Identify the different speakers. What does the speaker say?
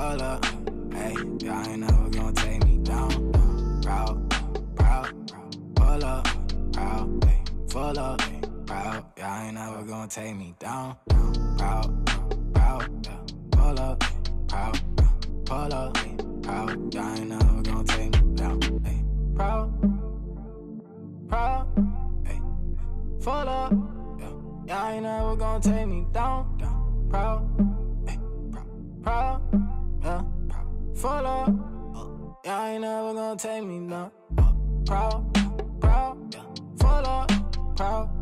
Speaker 1: Pull up, hey, y'all ain't never gonna take me down. Proud, pull up, proud, hey, full up, proud, y'all ain't never gonna take me down. Proud, yeah, pull up, proud, pull up, proud, y'all ain't never gonna take me down. Hey, proud, hey, full up, yeah, y'all ain't never gonna take me down. Proud, hey, proud, yeah, full up, y'all ain't never gonna take me down. Proud, yeah, full up, proud.